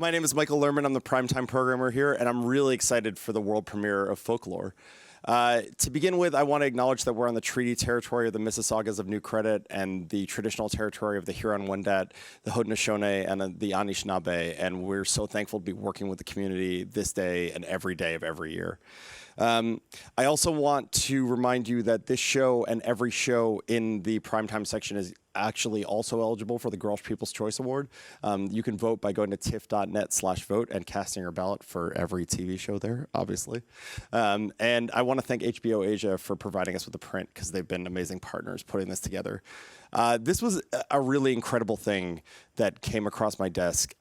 My name is Michael Lerman. I'm the primetime programmer here, and I'm really excited for the world premiere of Folklore. To begin with, I want to acknowledge that we're on the treaty territory of the Mississaugas of New Credit and the traditional territory of the Huron-Wendat, the Haudenosaunee, and the Anishinaabe, and we're so thankful to be working with the community this day and every day of every year. I also want to remind you that this show and every show in the primetime section is actually also eligible for the Girls People's Choice Award. You can vote by going to tiff.net/vote and casting your ballot for every TV show there, obviously. And I want to thank HBO Asia for providing us with the print because they've been amazing partners putting this together. This was a really incredible thing that came across my desk.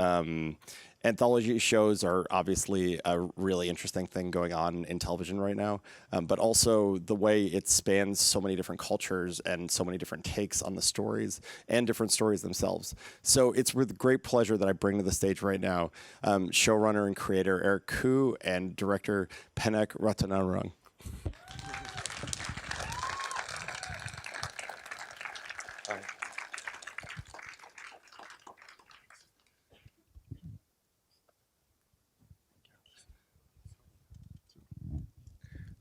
Anthology shows are obviously a really interesting thing going on in television right now, but also the way it spans so many different cultures and so many different takes on the stories and different stories themselves. So it's with great pleasure that I bring to the stage right now showrunner and creator Eric Khoo and director Penek Ratanarang.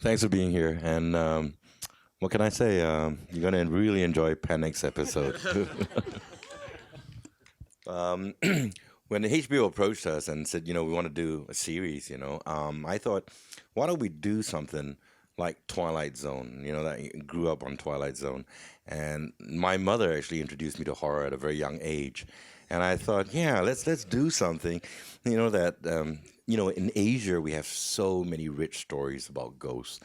Thanks for being here. And what can I say? You're going to really enjoy Penek's episode. When the HBO approached us and said, we want to do a series, I thought, why don't we do something like Twilight Zone? That grew up on Twilight Zone. And my mother actually introduced me to horror at a very young age. And I thought, yeah, let's do something, that in Asia, we have so many rich stories about ghosts.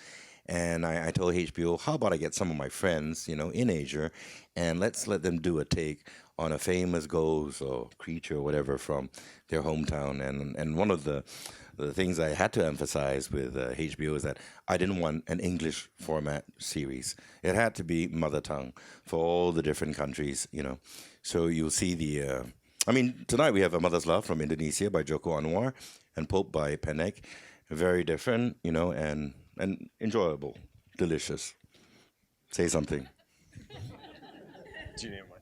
And I told HBO, how about I get some of my friends, in Asia, and let's let them do a take on a famous ghost or creature or whatever from their hometown. And one of the things I had to emphasize with HBO is that I didn't want an English format series. It had to be mother tongue for all the different countries, So you'll see tonight we have A Mother's Love from Indonesia by Joko Anwar and Pope by Penek. Very different, and enjoyable, delicious. Say something. Do you name one?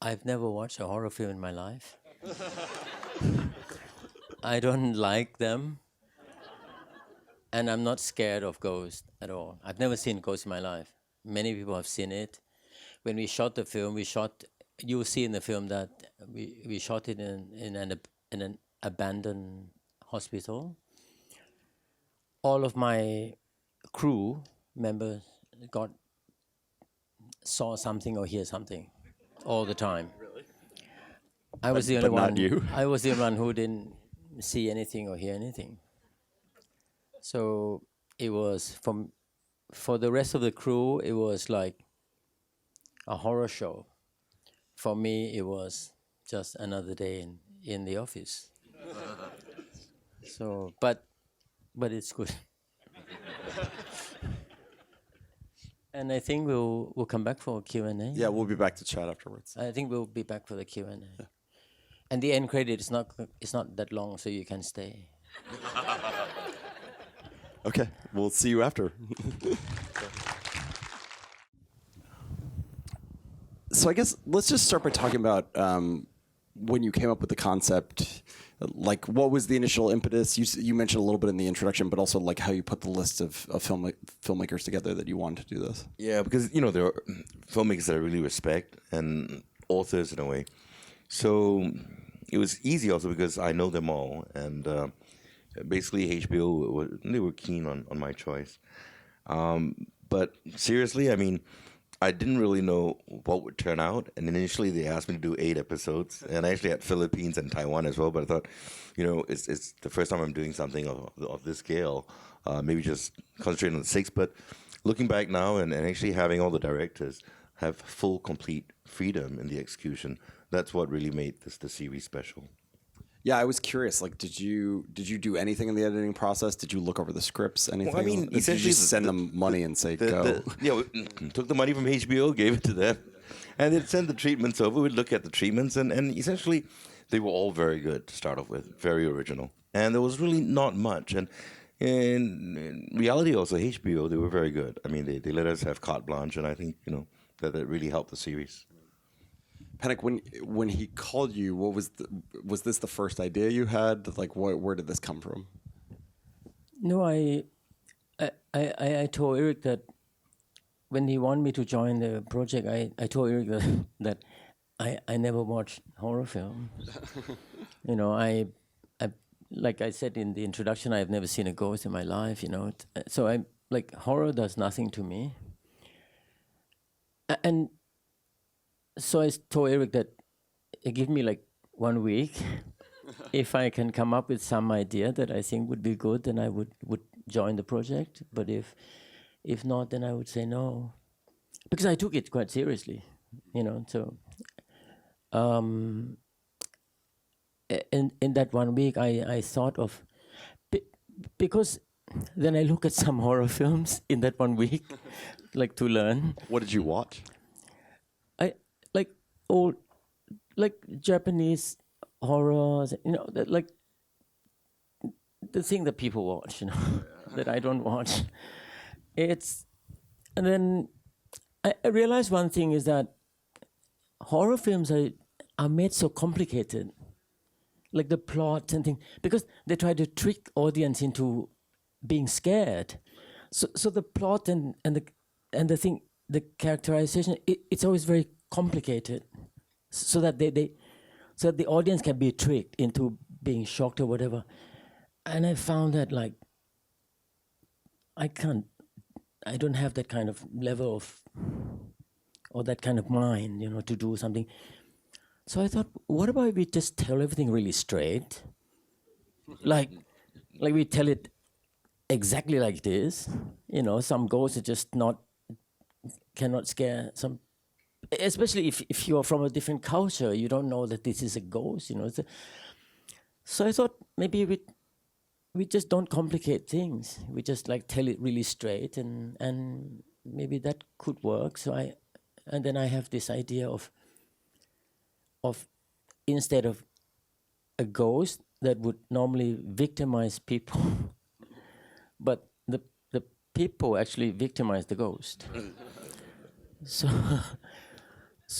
I've never watched a horror film in my life. I don't like them. And I'm not scared of ghosts at all. I've never seen ghosts in my life. Many people have seen it. When we shot the film, you'll see in the film that we shot it in an abandoned hospital. All of my crew members saw something or hear something all the time. Really? I was the only one. Not you. I was the only one who didn't see anything or hear anything. So it was for the rest of the crew, it was like a horror show. For me, it was just another day in the office. So, but it's good. And I think we'll come back for Q&A. Yeah, we'll be back to chat afterwards. I think we'll be back for the Q&A. Yeah. And the end credit is not that long, so you can stay. Okay, we'll see you after. So I guess let's just start by talking about when you came up with the concept. Like, what was the initial impetus? You mentioned a little bit in the introduction, but also like how you put the list of filmmakers together that you wanted to do this. Yeah, because there are filmmakers that I really respect and authors in a way. So it was easy also because I know them all, and basically HBO they were keen on my choice. But seriously, I didn't really know what would turn out, and initially they asked me to do 8 episodes, and I actually had Philippines and Taiwan as well. But I thought, it's the first time I'm doing something of this scale. Maybe just concentrating on 6. But looking back now, and actually having all the directors have full, complete freedom in the execution, that's what really made the series special. Yeah, I was curious. Like, did you do anything in the editing process? Did you look over the scripts? Anything? Well, essentially, did you just send them money and say go. We took the money from HBO, gave it to them, and they'd send the treatments over. We'd look at the treatments, and essentially, they were all very good to start off with, very original, and there was really not much. And in reality, also HBO, they were very good. They let us have carte blanche, and I think that really helped the series. Panic, when he called you, was this the first idea you had? Like, where did this come from? No, I told Eric that when he wanted me to join the project, I told Eric that I never watched horror films. You know, I like I said in the introduction, I've never seen a ghost in my life. You know, so I like horror does nothing to me. And so I told Eric that give me like 1 week. If I can come up with some idea that I think would be good, then I would join the project. But if not, then I would say no, because I took it quite seriously, you know. So in that 1 week, I thought of because then I look at some horror films in that 1 week, like to learn. What did you watch? I like old, like Japanese horrors, you know, like the thing that people watch, you know, that I don't watch. And then I realized one thing is that horror films are made so complicated, like the plot and things, because they try to trick audience into being scared. So the plot and the thing, the characterization, it's always very complicated, so that so that the audience can be tricked into being shocked or whatever. And I found that like I don't have that kind of level of, or that kind of mind, you know, to do something. So I thought, what about if we just tell everything really straight? Like we tell it exactly like it is. You know, some ghosts are just cannot scare some, especially if you're from a different culture, you don't know that this is a ghost, you know. So I thought maybe we just don't complicate things. We just like tell it really straight, and maybe that could work. And then I have this idea of instead of a ghost that would normally victimize people, but the people actually victimize the ghost. So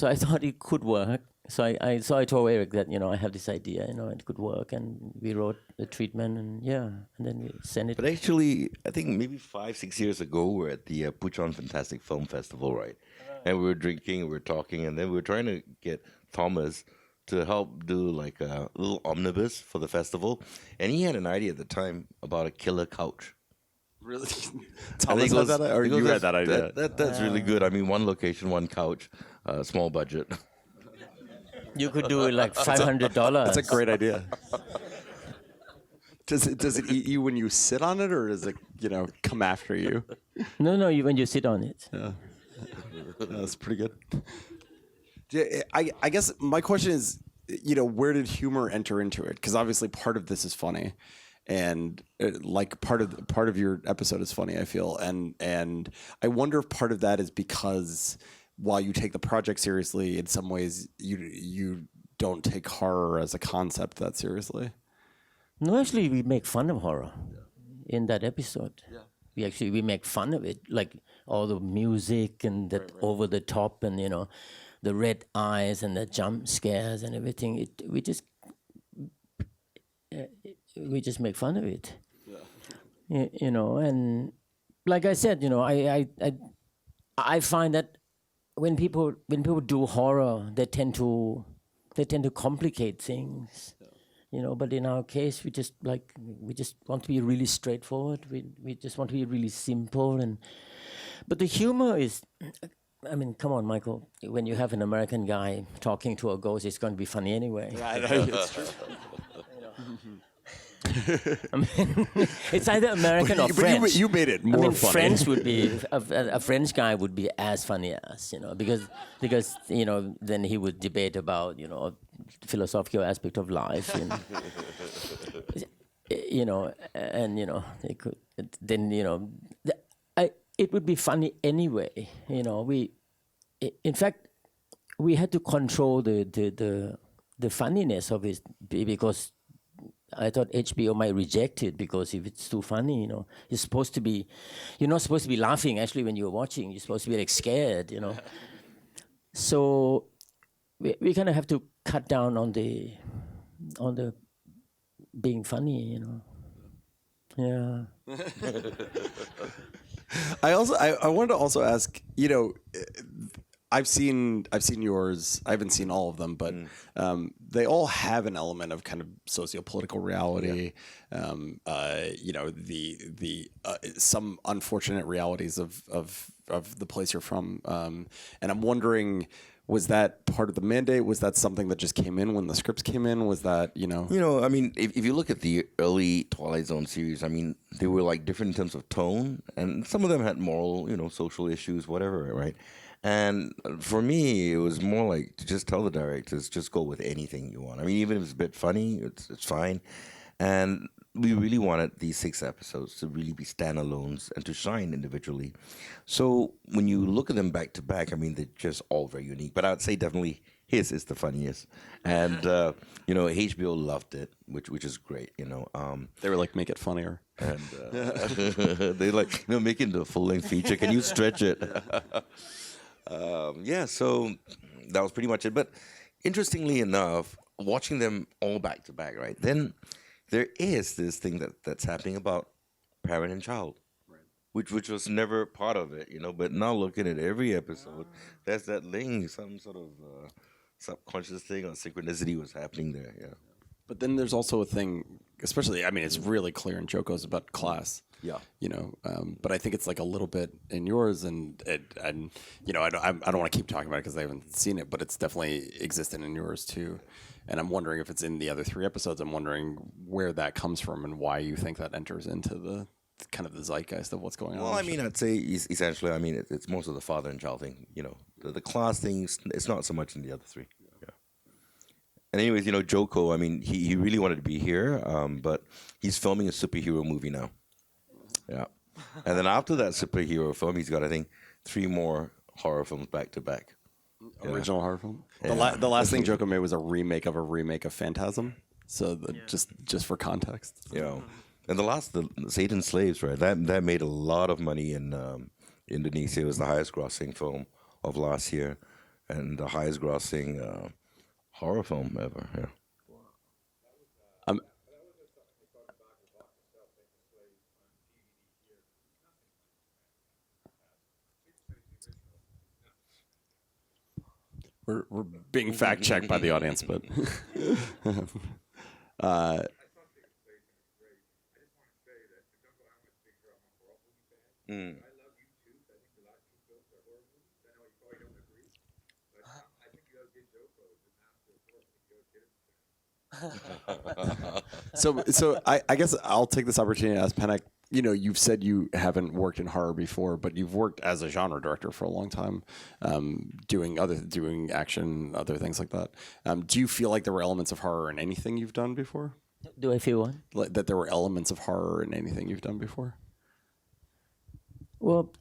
I thought it could work. So I told Eric that, you know, I have this idea, you know, it could work, and we wrote the treatment, and then we sent it. But actually, I think maybe 5-6 years ago, we were at the Puchon Fantastic Film Festival, right? And we were drinking, we were talking, and then we were trying to get Thomas to help do like a little omnibus for the festival. And he had an idea at the time about a killer couch. Really? And Thomas he had goes- that, or he you goes, had that idea? That's really good. I mean, one location, one couch, small budget. You could do it like $500. That's a great idea. Does it eat you when you sit on it, or does it, you know, come after you? No, when you sit on it. Yeah, that's pretty good. I guess my question is, you know, where did humor enter into it? Because obviously part of this is funny, and like part of your episode is funny, I feel, and I wonder if part of that is because while you take the project seriously, in some ways you don't take horror as a concept that seriously. No, actually, we make fun of horror in that episode. Yeah. We make fun of it, like all the music and that over the top, and you know, the red eyes and the jump scares and everything. We just make fun of it. Yeah. You know, and like I said, you know, I find that when people do horror, they tend to complicate things. You know, but in our case, we just want to be really straightforward. We just want to be really simple, but the humor is, I mean, come on, Michael. When you have an American guy talking to a ghost, it's going to be funny anyway. Yeah, I know, it's true. I mean, it's either American or French. But you made it more funny. French would be a French guy would be as funny as, you know, because you know, then he would debate about, you know, philosophical aspect of life, and you know, and you know, they could then, you know, it would be funny anyway. You know, in fact, we had to control the funniness of it, because I thought HBO might reject it, because if it's too funny, you know, you're not supposed to be laughing actually when you're watching. You're supposed to be like scared, you know. So we kind of have to cut down on the being funny, you know. Yeah. I wanted to also ask, you know, I've seen yours. I haven't seen all of them, but they all have an element of kind of socio-political reality. You know, the some unfortunate realities of the place you're from, and I'm wondering, was that part of the mandate? Was that something that just came in when the scripts came in? Was that, you know? You know, I mean, if you look at the early Twilight Zone series, I mean, they were like different in terms of tone, and some of them had moral, you know, social issues, whatever, right? And for me, it was more like to just tell the directors, just go with anything you want. I mean, even if it's a bit funny, it's fine. And we really wanted these 6 episodes to really be standalones and to shine individually. So when you look at them back to back, I mean, they're just all very unique. But I'd say definitely his is the funniest. And, you know, HBO loved it, which is great, you know. They were like, make it funnier. And they like, you know, making the full-length feature. Can you stretch it? Yeah, so that was pretty much it. But interestingly enough, watching them all back to back, right? Then there is this thing that's happening about parent and child, right? Which was never part of it, you know. But now looking at every episode, there's that link, some sort of subconscious thing or synchronicity was happening there. Yeah. But then there's also a thing, especially, I mean, it's really clear in Joko's about class. Yeah. You know, but I think it's like a little bit in yours, and you know, I don't want to keep talking about it because I haven't seen it, but it's definitely existent in yours too. And I'm wondering if it's in the other 3 episodes. I'm wondering where that comes from and why you think that enters into the kind of the zeitgeist of what's going on. Well, I mean, I'd say essentially, I mean, it's most of the father and child thing. You know, the class thing, it's not so much in the other 3. Yeah. And anyways, you know, Joko, I mean, he really wanted to be here, but he's filming a superhero movie now. Yeah. And then after that superhero film, he's got, I think, 3 more horror films back to back. Original horror film. Yeah. The last thing Joko made was a remake of Phantasm. So just for context. Yeah. And the Satan's Slaves, right? That made a lot of money in Indonesia. It was the highest grossing film of last year, and the highest grossing horror film ever. Yeah. We're being fact checked by the audience, but so I guess I'll take this opportunity to ask Penek. You know, you've said you haven't worked in horror before, but you've worked as a genre director for a long time, doing action, other things like that. Do you feel like there were elements of horror in anything you've done before? Do I feel what? Like, that there were elements of horror in anything you've done before? Well,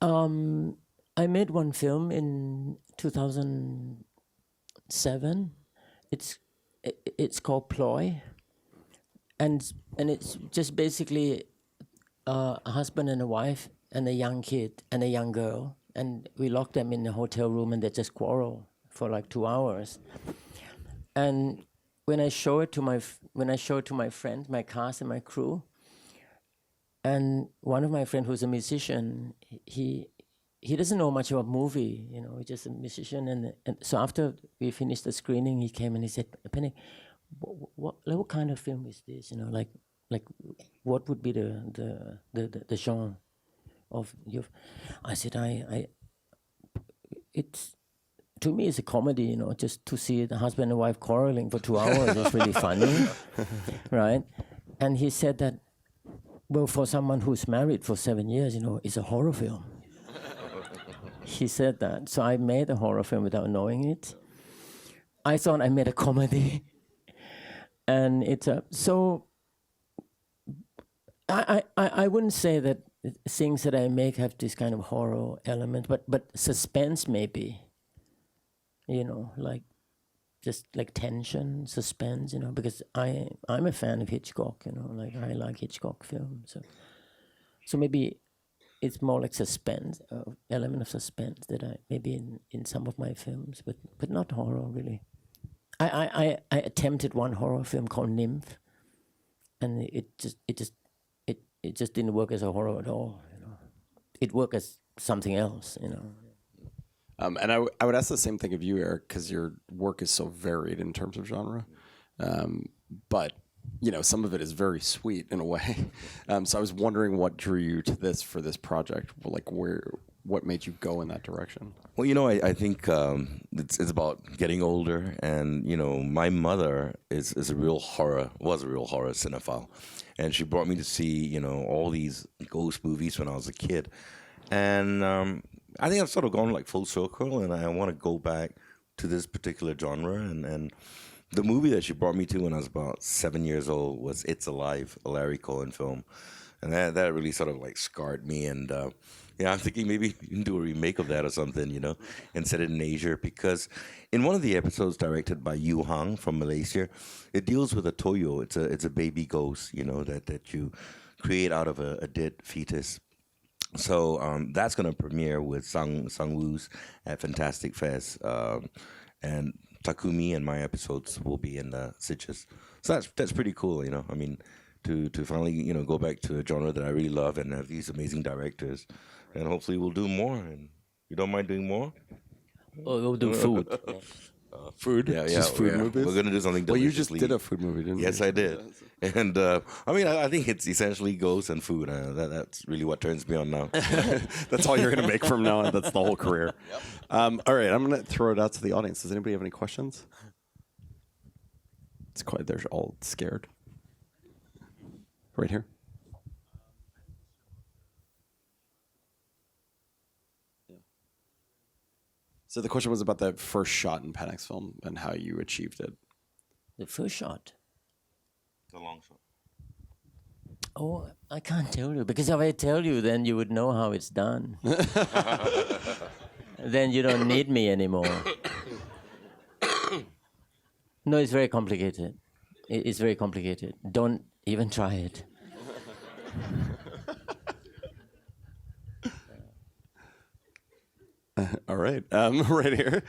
I made one film in 2007. It's called Ploy, and it's just basically a husband and a wife and a young kid and a young girl, and we lock them in a hotel room and they just quarrel for like 2 hours. And when I show it to my friends, my cast and my crew, and one of my friends who's a musician, he doesn't know much about movie, you know, he's just a musician. And so after we finished the screening, he came and he said, Penny, what kind of film is this? You know, like what would be the genre of your? I said, it's, to me, it's a comedy, you know, just to see the husband and wife quarreling for 2 hours is really funny, right? And he said that, well, for someone who's married for 7 years, you know, it's a horror film. He said that. So I made a horror film without knowing it. I thought I made a comedy. And it's so I wouldn't say that things that I make have this kind of horror element, but suspense maybe. You know, like just like tension, suspense, you know, because I'm a fan of Hitchcock, you know, like I like Hitchcock films. So maybe it's more like suspense, element of suspense that I maybe in some of my films, but not horror really. I attempted one horror film called Nymph, and it just didn't work as a horror at all. You know, it worked as something else. You know. And I would ask the same thing of you, Eric, because your work is so varied in terms of genre. But you know, some of it is very sweet in a way. So I was wondering what drew you to this for this project. Like, what made you go in that direction? Well, you know, I think it's about getting older, and you know, my mother was a real horror cinephile, and she brought me to see, you know, all these ghost movies when I was a kid, and I think I've sort of gone like full circle, and I want to go back to this particular genre, and the movie that she brought me to when I was about 7 years old was It's Alive, a Larry Cohen film, and that really sort of like scarred me, and yeah, I'm thinking maybe you can do a remake of that or something, you know, and set it in Asia, because in one of the episodes directed by Yu Hang from Malaysia, it deals with a toyo. It's a baby ghost, you know, that you create out of a dead fetus. So that's going to premiere with Sang Woo's at Fantastic Fest, and Takumi and my episodes will be in the Sitges. So that's pretty cool, you know. I mean, to finally, you know, go back to a genre that I really love and have these amazing directors, and hopefully we'll do more. And you don't mind doing more? Oh, we'll do food. Food? Yeah, Just food movies? We're gonna do something. Well, you just deliciously- did a food movie, didn't you? Yes, I did. And I mean, I think it's essentially ghosts and food. That's really what turns me on now. That's all you're going to make from now on. That's the whole career. All right, I'm going to throw it out to the audience. Does anybody have any questions? It's quite. They're all scared. Right here. So the question was about the first shot in Panic's film and how you achieved it. The first shot. The long shot. Oh, I can't tell you, because if I tell you, then you would know how it's done. Then you don't need me anymore. No, it's very complicated. It's very complicated. Don't even try it. All right, right here.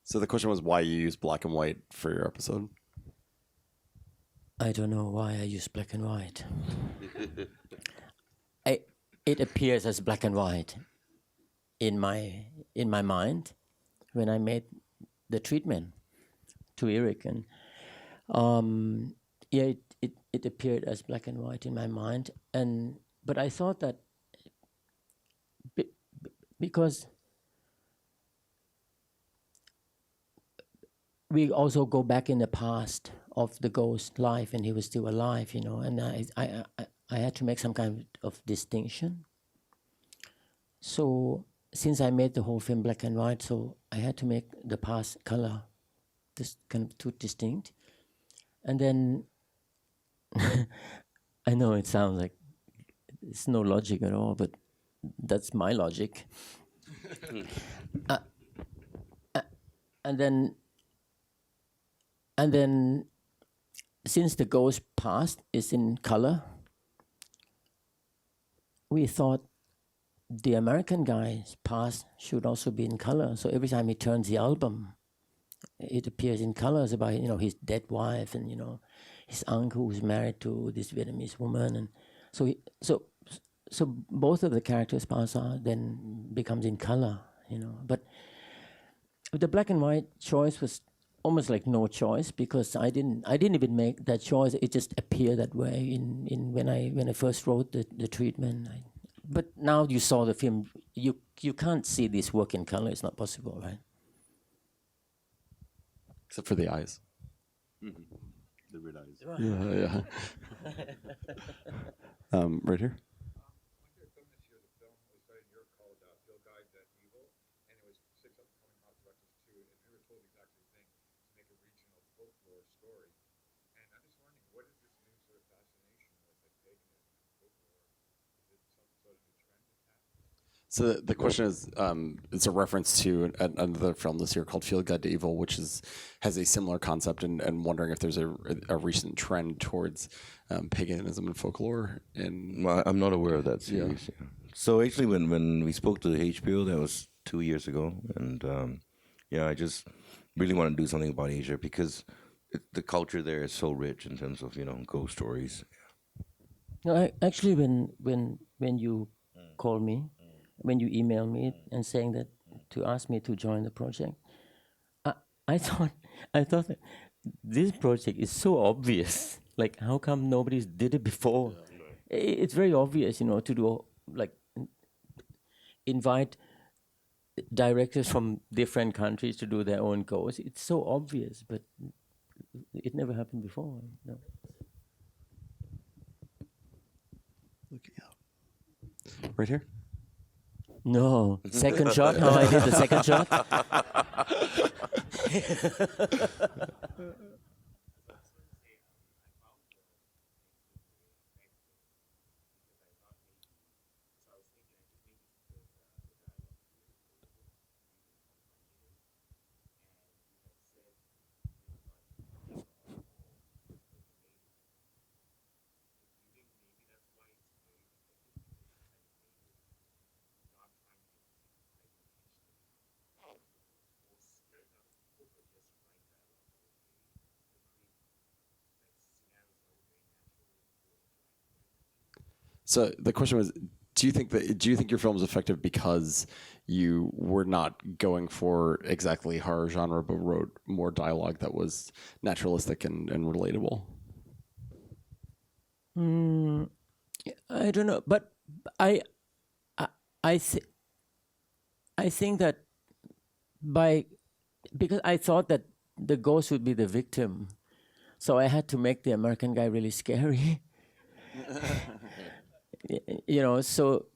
So the question was why you use black and white for your episode. I don't know why I use black and white. It appears as black and white in my mind when I made the treatment to Eric, and yeah, it appeared as black and white in my mind, but I thought that because we also go back in the past of the ghost life, and he was still alive, you know, and I had to make some kind of distinction. So since I made the whole film black and white, so I had to make the past color, this kind of too distinct. And then I know it sounds like it's no logic at all, but that's my logic. And then since the ghost past is in color, we thought the American guy's past should also be in color. So every time he turns the album, it appears in colors about, you know, his dead wife and, you know, his uncle who's married to this Vietnamese woman. And so both of the characters' past are then becomes in color, you know. But the black and white choice was almost like no choice, because I didn't even make that choice. It just appeared that way in when I first wrote the treatment. But now you saw the film, you can't see this work in color. It's not possible, right? Except for the eyes. Mm-hmm. The red eyes. Yeah. Right here. So the question is, it's a reference to another film this year called Field Guide to Evil, which has a similar concept, and wondering if there's a recent trend towards paganism and folklore. Well, I'm not aware of that series. Yeah. So actually, when we spoke to the HBO, that was 2 years ago, and I just really want to do something about Asia because the culture there is so rich in terms of ghost stories. No, actually, when you call me, when you email me and saying that to ask me to join the project, I thought that this project is so obvious. Like, how come nobody's did it before? It's very obvious, to do like invite directors from different countries to do their own goals. It's so obvious, but it never happened before. No. Looking out. Right here? No. Second shot? How I did the second shot? So the question was, do you think your film is effective because you were not going for exactly horror genre, but wrote more dialogue that was naturalistic and relatable? I don't know, but I think that because I thought that the ghost would be the victim, so I had to make the American guy really scary. So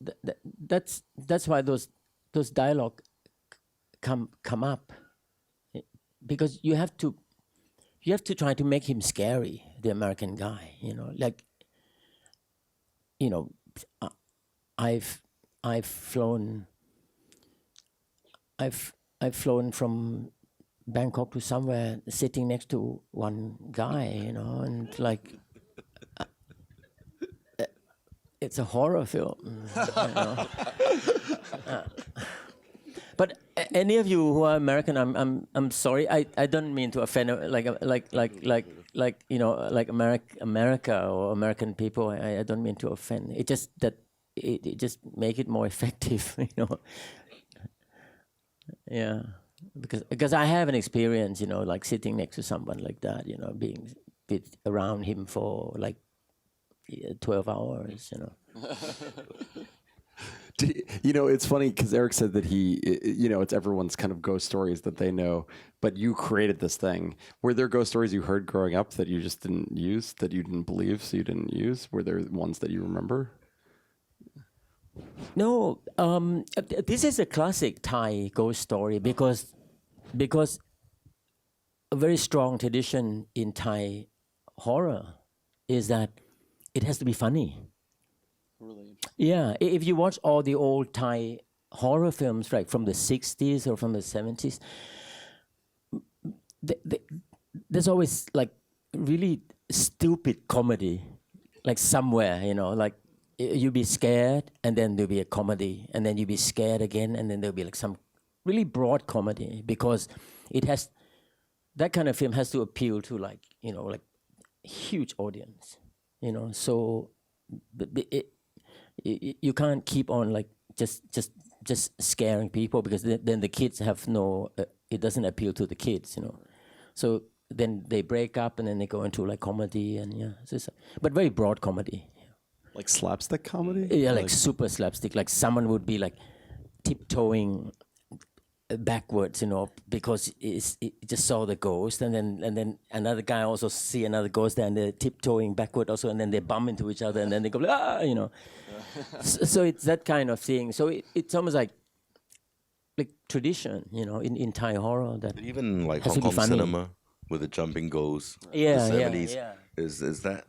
that's why those dialogue come up, because you have to try to make him scary, the American guy. I've flown from Bangkok to somewhere, sitting next to one guy, and like. It's a horror film. But any of you who are American, I'm sorry. I don't mean to offend like America or American people. I don't mean to offend. It just that it just make it more effective. Yeah, because I have an experience. Like sitting next to someone like that. Being around him for like 12 hours, It's funny because Eric said that it's everyone's kind of ghost stories that they know, but you created this thing. Were there ghost stories you heard growing up that you just didn't use, that you didn't believe, so you didn't use? Were there ones that you remember? No, this is a classic Thai ghost story because a very strong tradition in Thai horror is that it has to be funny. Really? Yeah, if you watch all the old Thai horror films, right, from the 60s or from the 70s, there's always like really stupid comedy, like somewhere, like you'll be scared and then there'll be a comedy, and then you'll be scared again and then there'll be like some really broad comedy, because that kind of film has to appeal to like huge audience. So you can't keep on like just scaring people, because then the kids have no. It doesn't appeal to the kids, So then they break up and then they go into like comedy and but very broad comedy. Like slapstick comedy? Yeah, like super slapstick. Like someone would be like tiptoeing backwards, because it just saw the ghost, and then another guy also see another ghost there, and they're tiptoeing backward also, and then they bump into each other, and then they go so it's that kind of thing. So it's almost like tradition, in Thai horror, that even like has Hong to be Kong funny. cinema with the jumping ghosts, Yeah, the 70s, yeah. is that?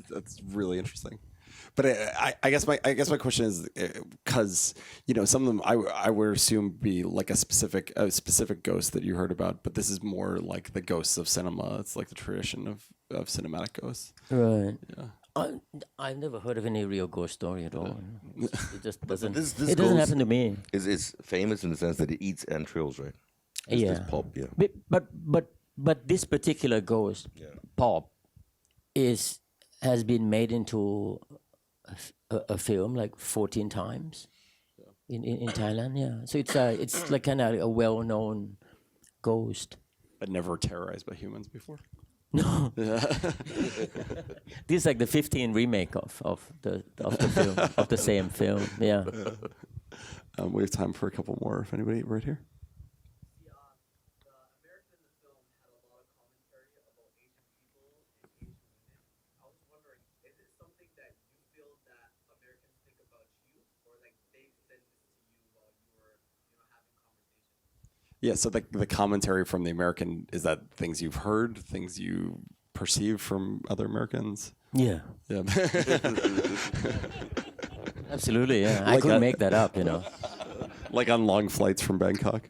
That's really interesting. But I guess my question is because some of them I would assume be like a specific ghost that you heard about, but this is more like the ghosts of cinema. It's like the tradition of cinematic ghosts. Right. Yeah. I've never heard of any real ghost story at all. It just doesn't. This It doesn't ghost happen to me. is famous in the sense that it eats entrails, right? Yeah. This POB, yeah. But this particular ghost, POB, has been made into a film like 14 times in Thailand. Yeah, so it's like kind of a well-known ghost. But never terrorized by humans before. No, this is like the 15 remake of the film of the same film. Yeah. We have time for a couple more. If anybody right here. Yeah, so the commentary from the American, is that things you've heard, things you perceive from other Americans? Yeah. Yeah. Absolutely, yeah. I Like couldn't that- make that up, Like on long flights from Bangkok?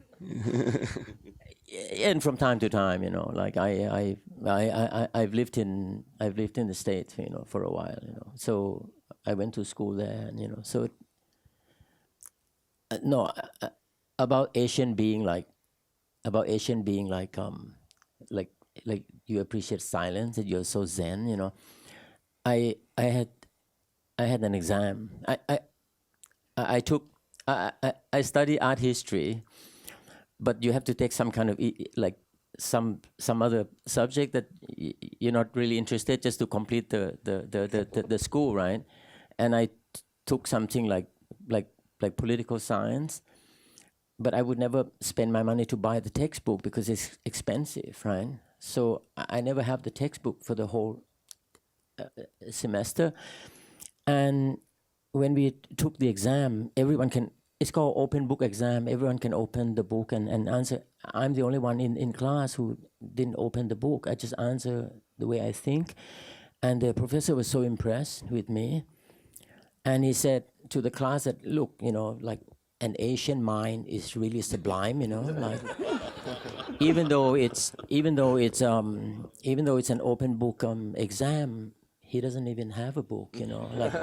And from time to time, like I've lived in the States, for a while, So I went to school there, and so no, about Asian being like like you appreciate silence, that you're so zen, I had an exam. I study art history, but you have to take some kind of like some other subject that you're not really interested, just to complete the school, right? And I took something like political science, but I would never spend my money to buy the textbook because it's expensive, right? So I never have the textbook for the whole semester. And when we took the exam, it's called open book exam. Everyone can open the book and answer. I'm the only one in class who didn't open the book. I just answer the way I think. And the professor was so impressed with me. And he said to the class that, look, like an Asian mind is really sublime, like even though it's an open book Mm. exam, he doesn't even have a book, like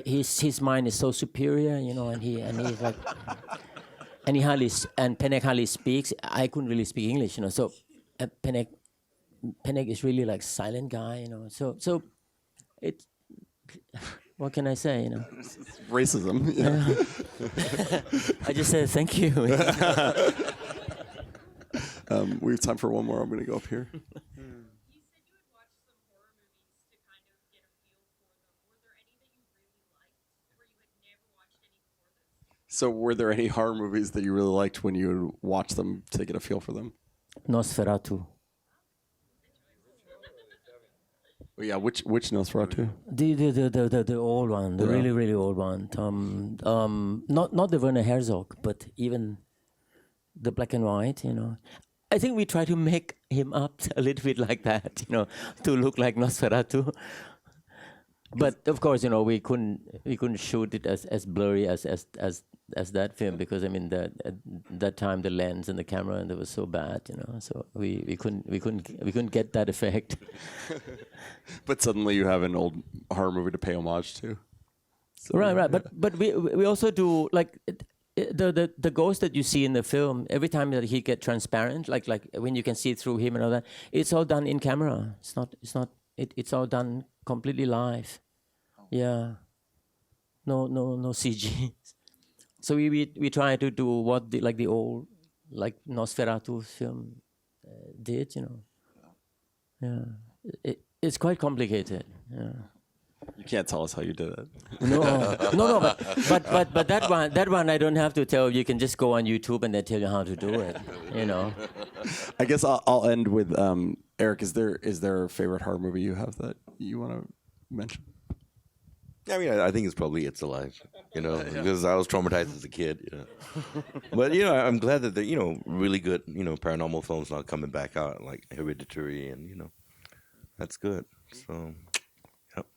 his mind is so superior, and he's like, and Penek hardly speaks. I couldn't really speak English, so Penek is really like silent guy, so it. What can I say, Racism. Yeah. I just said thank you. We have time for one more. I'm going to go up here. You said you would watch some horror movies to kind of get a feel for them. Were there any that you really liked where you had never watched any before this? So were there any horror movies that you really liked when you watched them to get a feel for them? Nosferatu. Yeah, which Nosferatu? The old one, the really, really old one. Not the Werner Herzog, but even the black and white, I think we try to make him up a little bit like that, to look like Nosferatu. But of course, we couldn't shoot it as blurry as that film, because that time the lens and the camera and it was so bad, so we couldn't get that effect. But suddenly you have an old horror movie to pay homage to. So, Right. But we also do like the ghost that you see in the film. Every time that he get transparent, like when you can see through him and all that, it's all done in camera. It's all done completely live. Yeah. No CG. So we try to do what the old like Nosferatu film did. Yeah. It's quite complicated. Yeah. you can't tell us how you did it. No, but that one I don't have to tell you. You can just go on YouTube and they tell you how to do it. I guess I'll end with Eric. Is there a favorite horror movie you have that you want to mention? I think it's probably It's Alive, because I was traumatized as a kid, But, I'm glad that the, really good, paranormal films now coming back out, like Hereditary, and, that's good. So,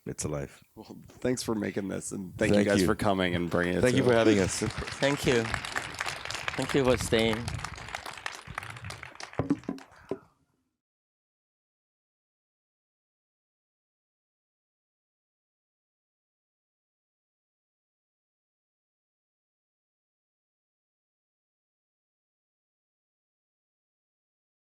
it's alive. Well, thanks for making this, and thank you Thank guys you. for coming and bringing it. Thank to you for us. having us. Thank you. Thank you for staying.